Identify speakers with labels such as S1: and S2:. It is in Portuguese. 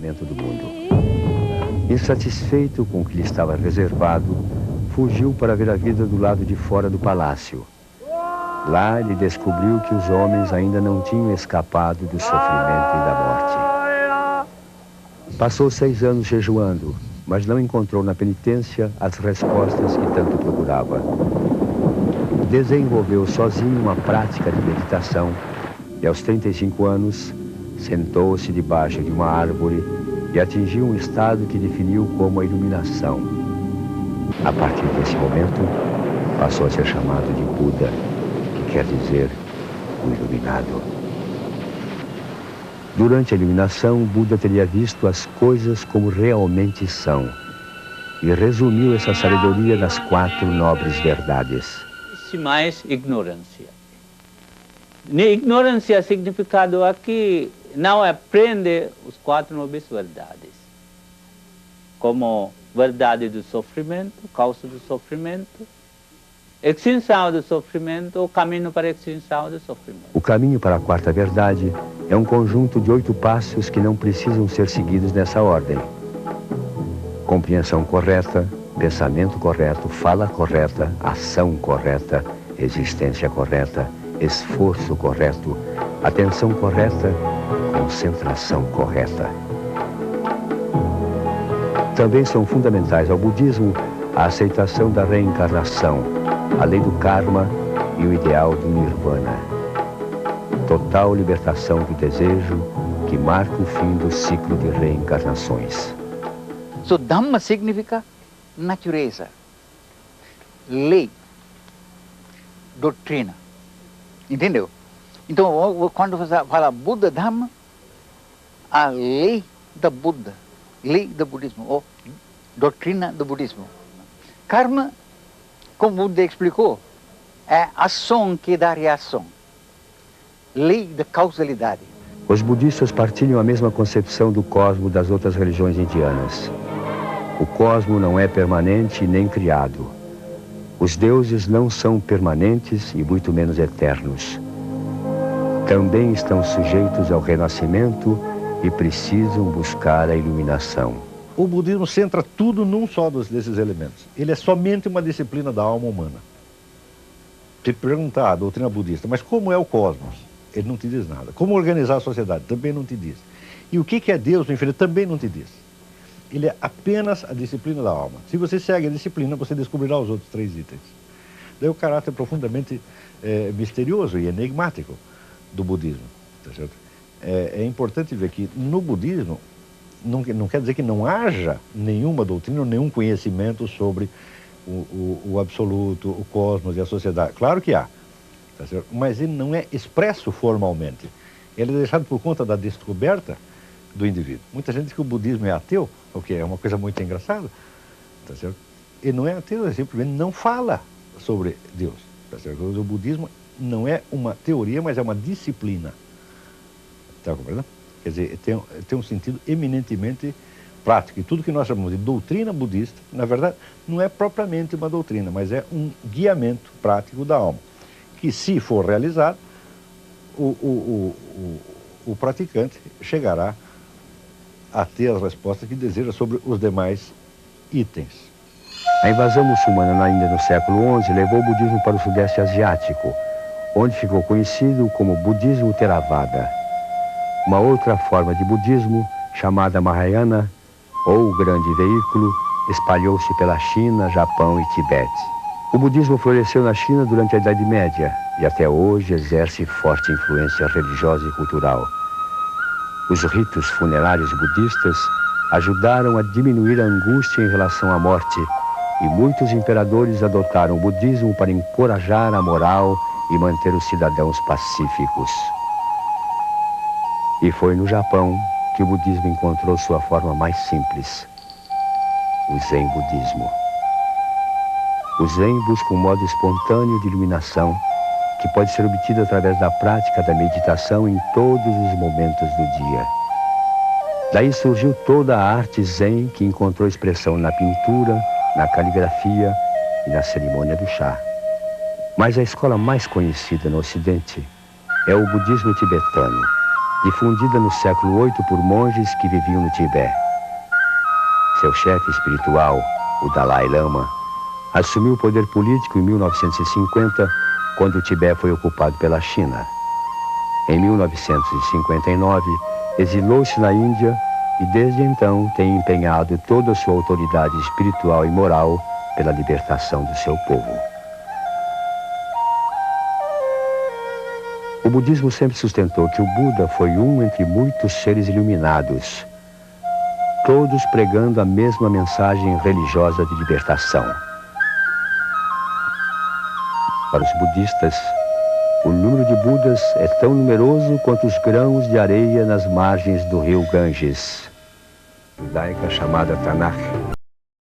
S1: conhecimento do mundo. Insatisfeito com o que lhe estava reservado, fugiu para ver a vida do lado de fora do palácio. Lá ele descobriu que os homens ainda não tinham escapado do sofrimento e da morte. Passou 6 anos jejuando, mas não encontrou na penitência as respostas que tanto procurava. Desenvolveu sozinho uma prática de meditação e aos 35 anos sentou-se debaixo de uma árvore e atingiu um estado que definiu como a iluminação. A partir desse momento, passou a ser chamado de Buda, que quer dizer o iluminado. Durante a iluminação, Buda teria visto as coisas como realmente são e resumiu essa sabedoria nas 4 nobres verdades.
S2: Mais ignorância. Ignorância significado aqui não aprende as 4 nobres verdades, como verdade do sofrimento, causa do sofrimento, extinção do sofrimento, o caminho para a extinção do sofrimento.
S1: O caminho para a 4ª verdade é um conjunto de 8 passos que não precisam ser seguidos nessa ordem. Compreensão correta, pensamento correto, fala correta, ação correta, existência correta, esforço correto, atenção correta, concentração correta. Também são fundamentais ao budismo a aceitação da reencarnação, a lei do karma e o ideal do nirvana. Total libertação do desejo que marca o fim do ciclo de reencarnações.
S3: So, Dhamma significa natureza, lei, doutrina. Entendeu? Então, quando você fala Buda Dhamma, a lei da Buda, lei do budismo, ou doutrina do budismo. Karma, como Buda explicou, é ação que dá reação. Lei da causalidade.
S1: Os budistas partilham a mesma concepção do cosmo das outras religiões indianas. O cosmo não é permanente nem criado. Os deuses não são permanentes e muito menos eternos. Também estão sujeitos ao renascimento e precisam buscar a iluminação.
S4: O budismo centra tudo num só desses elementos. Ele é somente uma disciplina da alma humana. Se perguntar a doutrina budista, mas como é o cosmos? Ele não te diz nada. Como organizar a sociedade? Também não te diz. E o que é Deus no infinito? Também não te diz. Ele é apenas a disciplina da alma. Se você segue a disciplina, você descobrirá os outros 3 itens. Daí o caráter profundamente misterioso e enigmático do budismo. Tá certo? É importante ver que no budismo não quer dizer que não haja nenhuma doutrina, nenhum conhecimento sobre o absoluto, o cosmos e a sociedade. Claro que há, tá certo? Mas ele não é expresso formalmente. Ele é deixado por conta da descoberta do indivíduo. Muita gente diz que o budismo é ateu, o que é uma coisa muito engraçada, tá certo? Ele não é ateu, ele simplesmente não fala sobre Deus, tá certo? O budismo não é uma teoria, mas é uma disciplina. Está compreendendo? Quer dizer, tem um sentido eminentemente prático. E tudo que nós chamamos de doutrina budista, na verdade, não é propriamente uma doutrina, mas é um guiamento prático da alma, que, se for realizado, o praticante chegará a ter as respostas que deseja sobre os demais itens.
S1: A invasão muçulmana na Índia no século XI levou o budismo para o sudeste asiático, onde ficou conhecido como budismo Theravada. Uma outra forma de budismo, chamada Mahayana, ou grande veículo, espalhou-se pela China, Japão e Tibete. O budismo floresceu na China durante a Idade Média e até hoje exerce forte influência religiosa e cultural. Os ritos funerários budistas ajudaram a diminuir a angústia em relação à morte e muitos imperadores adotaram o budismo para encorajar a moral e manter os cidadãos pacíficos. E foi no Japão que o budismo encontrou sua forma mais simples, o Zen budismo. O Zen busca um modo espontâneo de iluminação que pode ser obtido através da prática da meditação em todos os momentos do dia. Daí surgiu toda a arte Zen que encontrou expressão na pintura, na caligrafia e na cerimônia do chá. Mas a escola mais conhecida no Ocidente é o budismo tibetano. difundida no século VIII por monges que viviam no Tibete. Seu chefe espiritual, o Dalai Lama, assumiu o poder político em 1950, quando o Tibete foi ocupado pela China. Em 1959, exilou-se na Índia e desde então tem empenhado toda a sua autoridade espiritual e moral pela libertação do seu povo. O budismo sempre sustentou que o Buda foi um entre muitos seres iluminados, todos pregando a mesma mensagem religiosa de libertação. Para os budistas, o número de Budas é tão numeroso quanto os grãos de areia nas margens do rio Ganges, judaica chamada Tanakh.